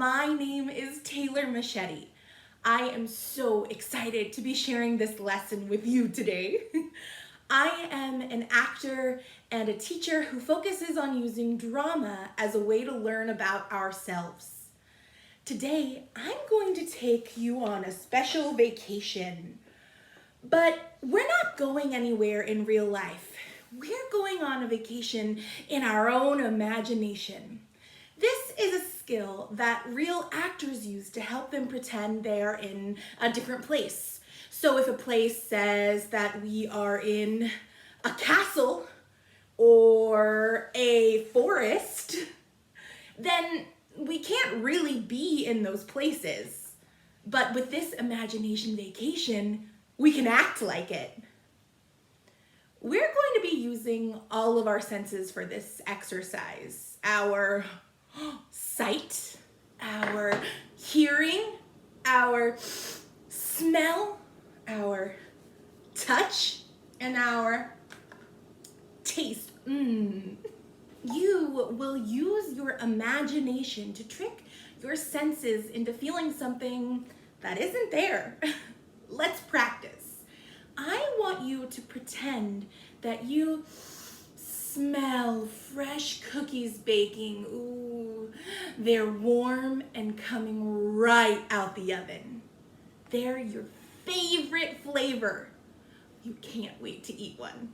my name is Taylor Moschetti. I am so excited to be sharing this lesson with you today. I am an actor and a teacher who focuses on using drama as a way to learn about ourselves. Today, I'm going to take you on a special vacation. But we're not going anywhere in real life. We're going on a vacation in our own imagination. This is a skill that real actors use to help them pretend they're in a different place. So if a place says that we are in a castle or a forest, then we can't really be in those places. But with this imagination vacation, we can act like it. We're going to be using all of our senses for this exercise. Our sight, our hearing, our smell, our touch, and our taste. You will use your imagination to trick your senses into feeling something that isn't there. Let's practice. I want you to pretend that you smell fresh cookies baking. Ooh, they're warm and coming right out the oven. They're your favorite flavor. You can't wait to eat one.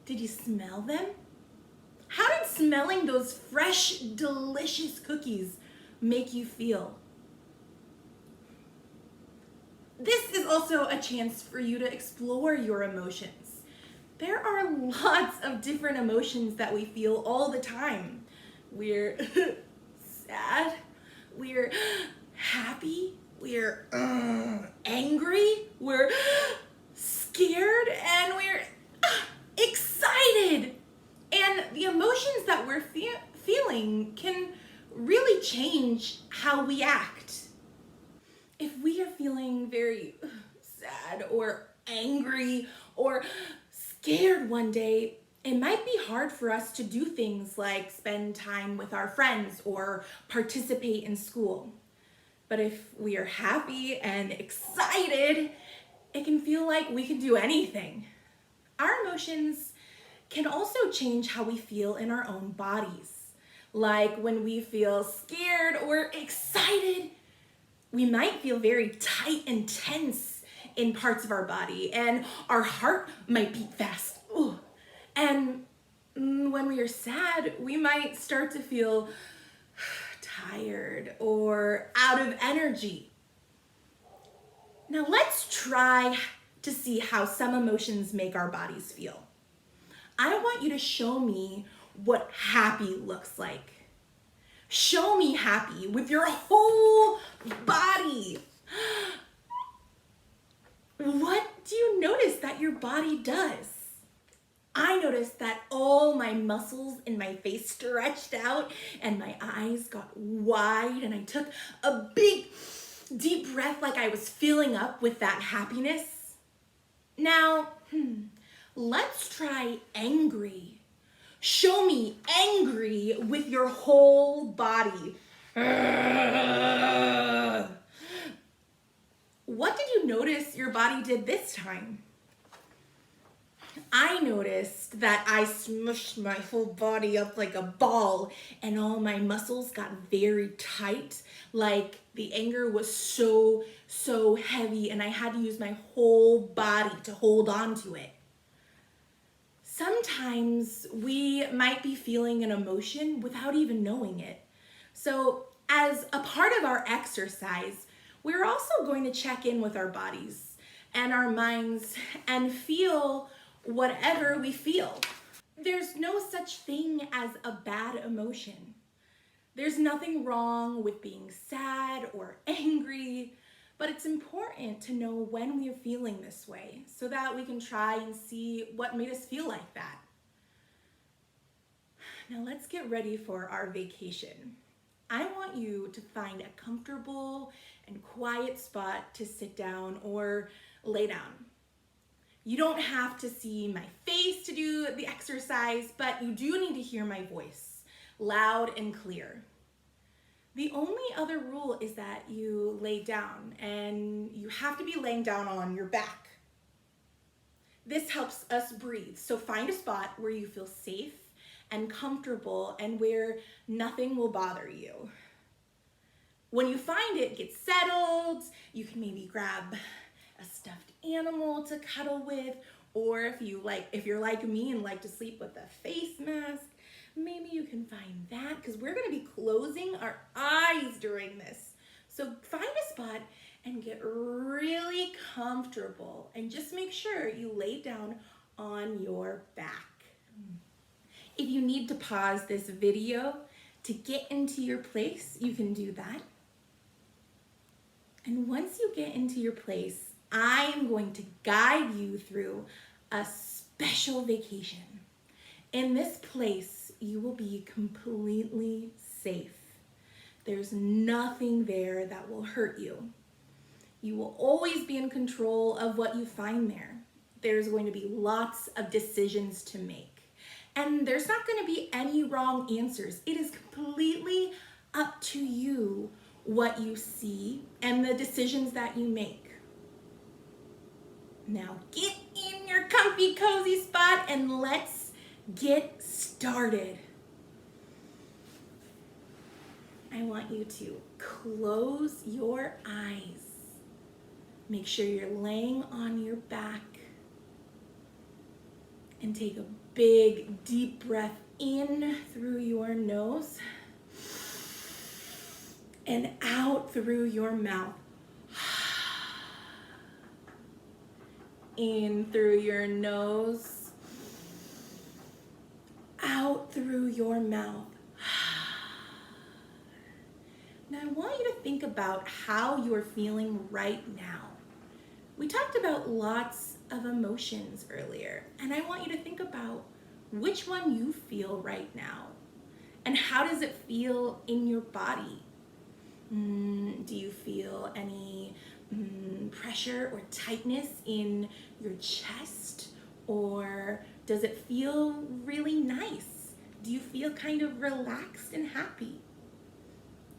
Did you smell them? How did smelling those fresh, delicious cookies make you feel? This is also a chance for you to explore your emotions. There are lots of different emotions that we feel all the time. We're sad, we're happy, we're angry, we're scared, and we're excited. And the emotions that we're feeling can really change how we act. If we are feeling very sad or angry or scared one day, it might be hard for us to do things like spend time with our friends or participate in school. But if we are happy and excited, it can feel like we can do anything. Our emotions can also change how we feel in our own bodies. Like when we feel scared or excited, we might feel very tight and tense in parts of our body, and our heart might beat fast. Ooh. And when we are sad, we might start to feel tired or out of energy. Now let's try to see how some emotions make our bodies feel. I want you to show me what happy looks like. Show me happy with your whole body. What do you notice that your body does? I noticed that all my muscles in my face stretched out and my eyes got wide, and I took a big, deep breath like I was filling up with that happiness. Now, let's try angry. Show me angry with your whole body. What did you notice your body did this time? I noticed that I smushed my whole body up like a ball and all my muscles got very tight, like the anger was so heavy and I had to use my whole body to hold on to it. Sometimes we might be feeling an emotion without even knowing it. So as a part of our exercise, we're also going to check in with our bodies and our minds and feel whatever we feel. There's no such thing as a bad emotion. There's nothing wrong with being sad or angry, but it's important to know when we are feeling this way so that we can try and see what made us feel like that. Now let's get ready for our vacation. I want you to find a comfortable and quiet spot to sit down or lay down. You don't have to see my face to do the exercise, but you do need to hear my voice loud and clear. The only other rule is that you lay down, and you have to be laying down on your back. This helps us breathe. So find a spot where you feel safe and comfortable and where nothing will bother you. When you find it, get settled. You can maybe grab a stuffed animal to cuddle with, or if you're like me and like to sleep with a face mask, maybe you can find that, because we're going to be closing our eyes during this. So find a spot and get really comfortable, and just make sure you lay down on your back. If you need to pause this video to get into your place, you can do that. And once you get into your place, I am going to guide you through a special vacation. In this place, you will be completely safe. There's nothing there that will hurt you. You will always be in control of what you find there. There's going to be lots of decisions to make. And there's not going to be any wrong answers. It is completely up to you what you see and the decisions that you make. Now get in your comfy, cozy spot and let's get started. I want you to close your eyes. Make sure you're laying on your back, and take a big, deep breath in through your nose and out through your mouth. In through your nose, out through your mouth. Now I want you to think about how you're feeling right now. We talked about lots of emotions earlier, and I want you to think about which one you feel right now, and how does it feel in your body? Do you feel any pressure or tightness in your chest, or does it feel really nice? Do you feel kind of relaxed and happy?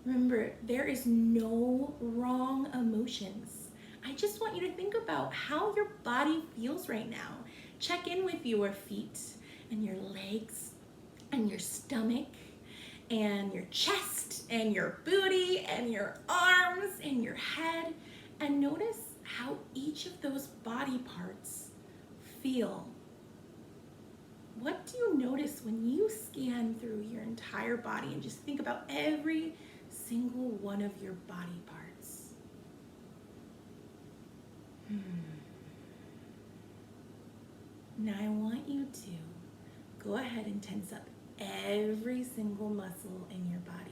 Remember, there is no wrong emotions. I just want you to think about how your body feels right now. Check in with your feet and your legs and your stomach and your chest and your booty and your arms and your head, and notice how each of those body parts feel. What do you notice when you scan through your entire body and just think about every single one of your body parts? Now I want you to go ahead and tense up every single muscle in your body.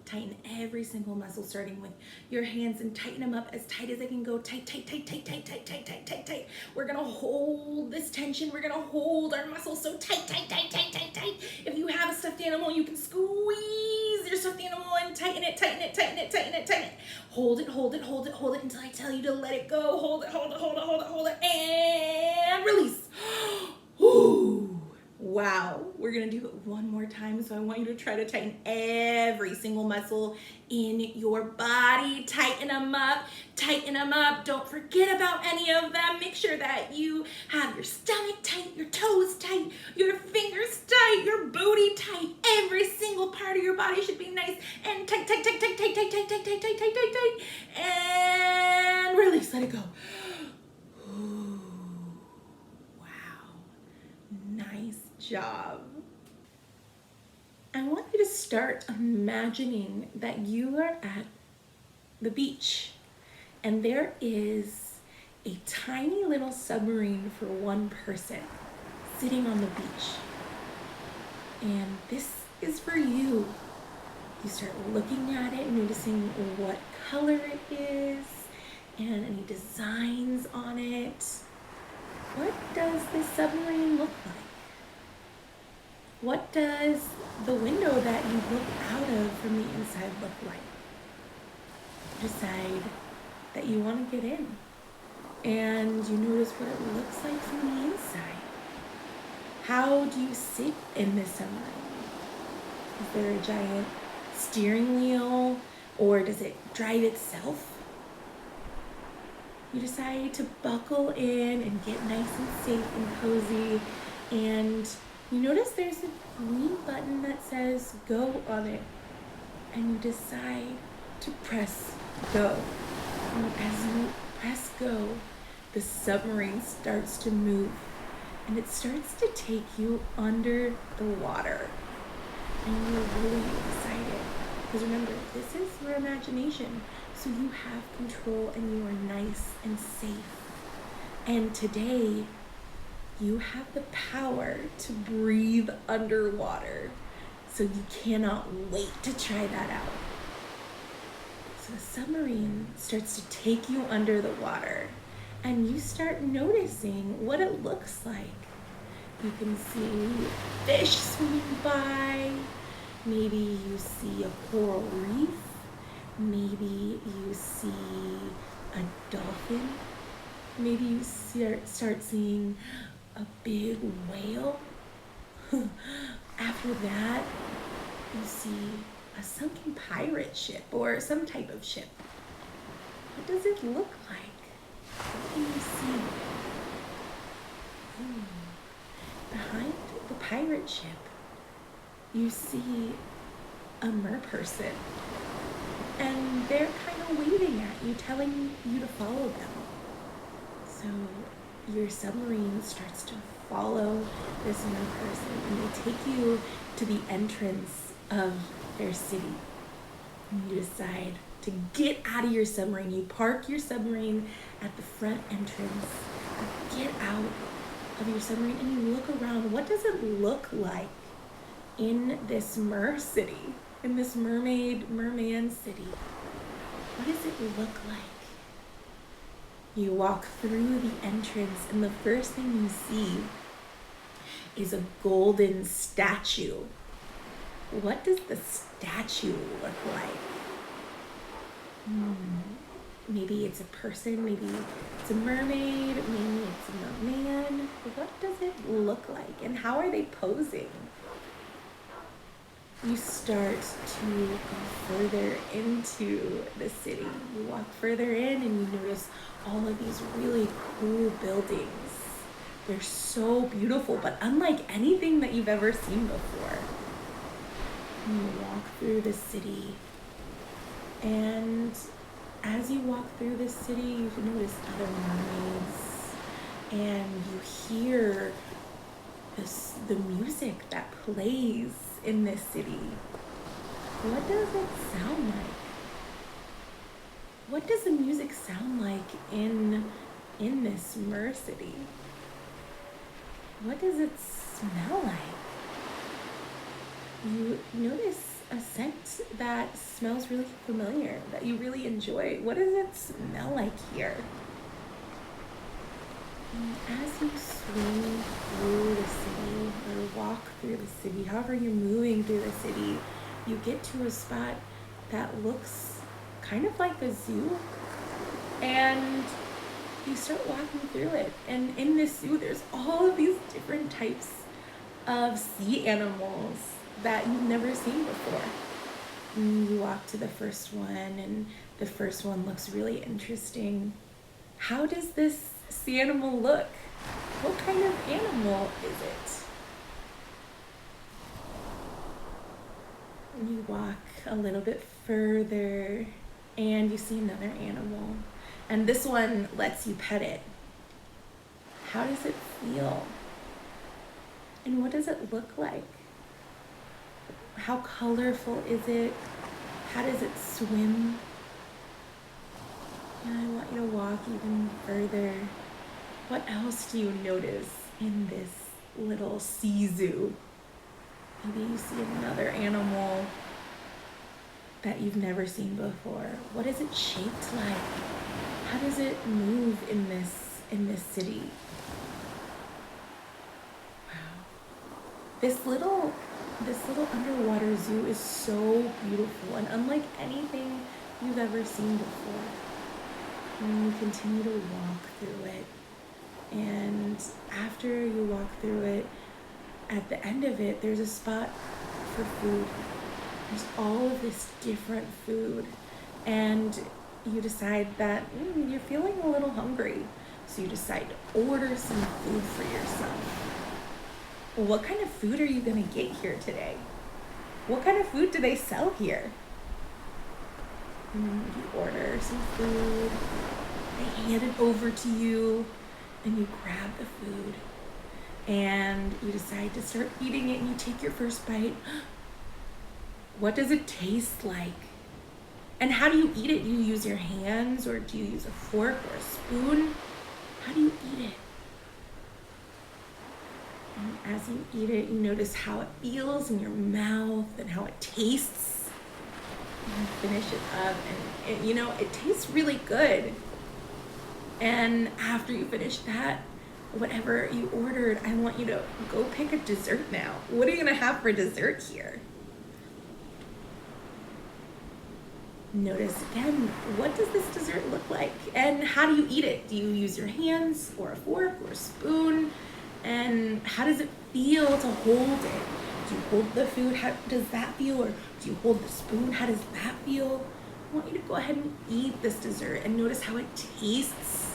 Tighten every single muscle, starting with your hands, and tighten them up as tight as they can go. Tight, tight, tight, tight, tight, tight, tight, tight, tight, tight. We're gonna hold this tension. We're gonna hold our muscles so tight, tight, tight, tight, tight, tight. If you have a stuffed animal, you can squeeze your stuffed animal and tighten it, tighten it, tighten it, tighten it, tighten it. Hold it, hold it, hold it, hold it until I tell you to let it go. Hold it, hold it, hold it, hold it, hold it, and release. Ooh. Wow, we're gonna do it one more time, so I want you to try to tighten every single muscle in your body. Tighten them up, don't forget about any of them. Make sure that you have your stomach tight, your toes tight, your fingers tight, your booty tight. Every single part of your body should be nice and tight, tight, tight, tight, tight, tight, tight, tight, tight, tight, tight, tight, tight, and release, let it go. Nice job. I want you to start imagining that you are at the beach, and there is a tiny little submarine for one person sitting on the beach. And this is for you. You start looking at it, noticing what color it is and any designs on it. What does this submarine look like? What does the window that you look out of from the inside look like? Decide that you want to get in, and you notice what it looks like from the inside. How do you sit in this submarine? Is there a giant steering wheel, or does it drive itself? You decide to buckle in and get nice and safe and cozy, and you notice there's a green button that says go on it, and you decide to press go. And as you press go, the submarine starts to move, and it starts to take you under the water. And you're really excited, because remember, this is your imagination, so you have control and you are nice and safe. And today, you have the power to breathe underwater, so you cannot wait to try that out. So the submarine starts to take you under the water, and you start noticing what it looks like. You can see fish swimming by, maybe you see a coral reef, maybe you see a dolphin, maybe you start seeing a big whale. After that, you see a sunken pirate ship or some type of ship. What does it look like? What can you see? Behind the pirate ship, you see a merperson, and they're kind of waving at you, telling you to follow them. So your submarine starts to follow this merperson, and they take you to the entrance of their city. And you decide to get out of your submarine. You park your submarine at the front entrance. You get out of your submarine and you look around. What does it look like in this city, in this merman city? What does it look like? You walk through the entrance, and the first thing you see is a golden statue. What does the statue look like? Maybe it's a person, maybe it's a mermaid, maybe it's a merman. What does it look like, and how are they posing? You start to go further into the city. You walk further in and you notice all of these really cool buildings. They're so beautiful, but unlike anything that you've ever seen before. And you walk through the city, and as you walk through the city, you notice other mermaids, and you hear the music that plays in this city. What does it sound like? What does the music sound like in this mer city? What does it smell like? You notice a scent that smells really familiar, that you really enjoy. What does it smell like here? And as you swing through the city or walk through the city, however you're moving through the city, you get to a spot that looks kind of like a zoo, and you start walking through it. And in this zoo, there's all of these different types of sea animals that you've never seen before. And you walk to the first one, and the first one looks really interesting. How does this sea animal look? What kind of animal is it? And you walk a little bit further, and you see another animal. And this one lets you pet it. How does it feel? And what does it look like? How colorful is it? How does it swim? And I want you to walk even further. What else do you notice in this little sea zoo? Maybe you see another animal that you've never seen before. What is it shaped like? How does it move in this city? Wow. This little underwater zoo is so beautiful and unlike anything you've ever seen before. And you continue to walk through it. And after you walk through it, at the end of it, there's a spot for food. There's all of this different food, and you decide that you're feeling a little hungry, so you decide to order some food for yourself. Well, what kind of food are you gonna get here today? What kind of food do they sell here? You order some food, they hand it over to you, and you grab the food, and you decide to start eating it, and you take your first bite. What does it taste like? And how do you eat it? Do you use your hands, or do you use a fork or a spoon? How do you eat it? And as you eat it, you notice how it feels in your mouth and how it tastes. And you finish it up, and it tastes really good. And after you finish that, whatever you ordered, I want you to go pick a dessert now. What are you gonna have for dessert here? Notice again, what does this dessert look like? And how do you eat it? Do you use your hands or a fork or a spoon? And how does it feel to hold it? Do you hold the food? How does that feel? Or do you hold the spoon? How does that feel? I want you to go ahead and eat this dessert and notice how it tastes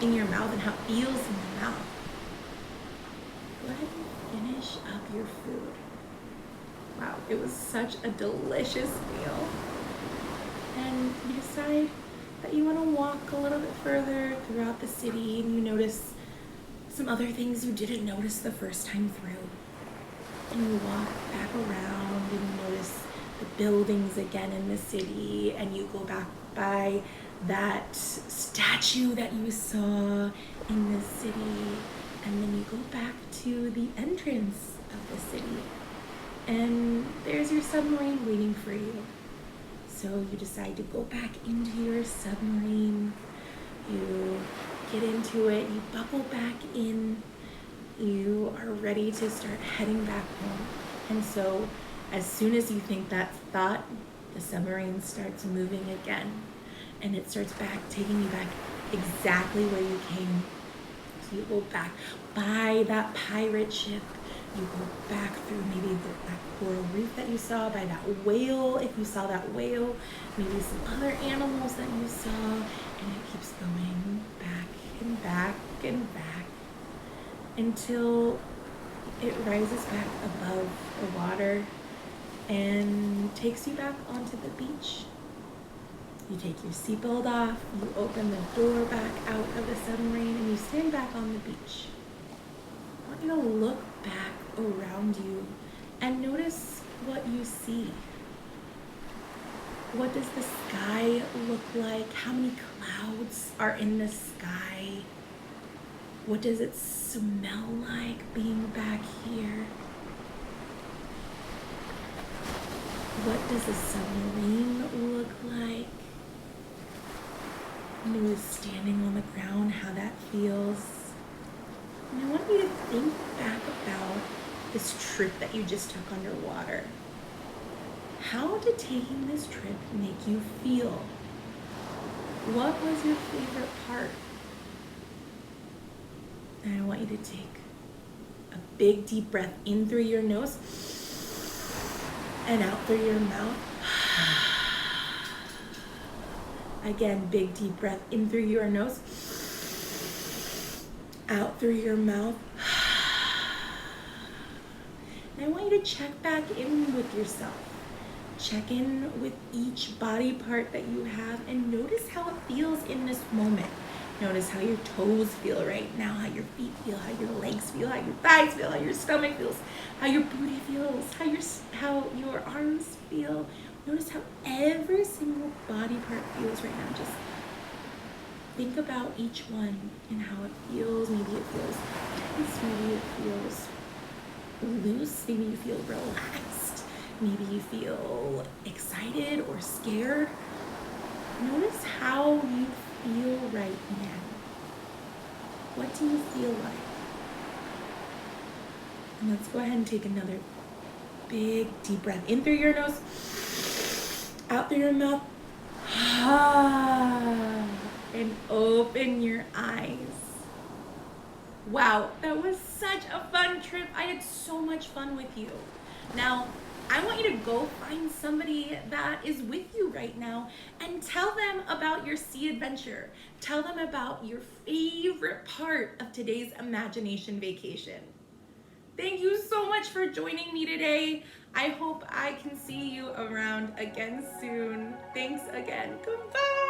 in your mouth and how it feels in your mouth. Go ahead and finish up your food. Wow, it was such a delicious meal. And you decide that you want to walk a little bit further throughout the city, and you notice some other things you didn't notice the first time through. And you walk back around and you notice the buildings again in the city, and you go back by that statue that you saw in the city, and then you go back to the entrance of the city, and there's your submarine waiting for you. So you decide to go back into your submarine, you get into it, you buckle back in, you are ready to start heading back home. And so as soon as you think that thought, the submarine starts moving again, and it starts taking you back exactly where you came. So you go back by that pirate ship, you go back through maybe that coral reef that you saw, by that whale, if you saw that whale, maybe some other animals that you saw, and it keeps going back and back and back until it rises back above the water and takes you back onto the beach. You take your seatbelt off, you open the door back out of the submarine, and you stand back on the beach. I want you to look back around you and notice what you see. What does the sky look like? How many clouds are in the sky? What does it smell like being back here? What does a submarine look like? Notice standing on the ground, how that feels. And I want you to think back about this trip that you just took underwater. How did taking this trip make you feel? What was your favorite part? And I want you to take a big deep breath in through your nose and out through your mouth. Again, big deep breath in through your nose, out through your mouth. And I want you to check back in with yourself. Check in with each body part that you have and notice how it feels in this moment. Notice how your toes feel right now, how your feet feel, how your legs feel, how your thighs feel, how your stomach feels, how your booty feels, how your arms feel. Notice how every single body part feels right now. Just think about each one and how it feels. Maybe it feels tense, maybe it feels loose, maybe you feel relaxed, maybe you feel excited or scared. Notice how you feel right now. What do you feel like? And let's go ahead and take another big deep breath in through your nose, out through your mouth, and open your eyes. Wow, that was such a fun trip. I had so much fun with you. Now, I want you to go find somebody that is with you right now and tell them about your sea adventure. Tell them about your favorite part of today's imagination vacation. Thank you so much for joining me today. I hope I can see you around again soon. Thanks again. Goodbye.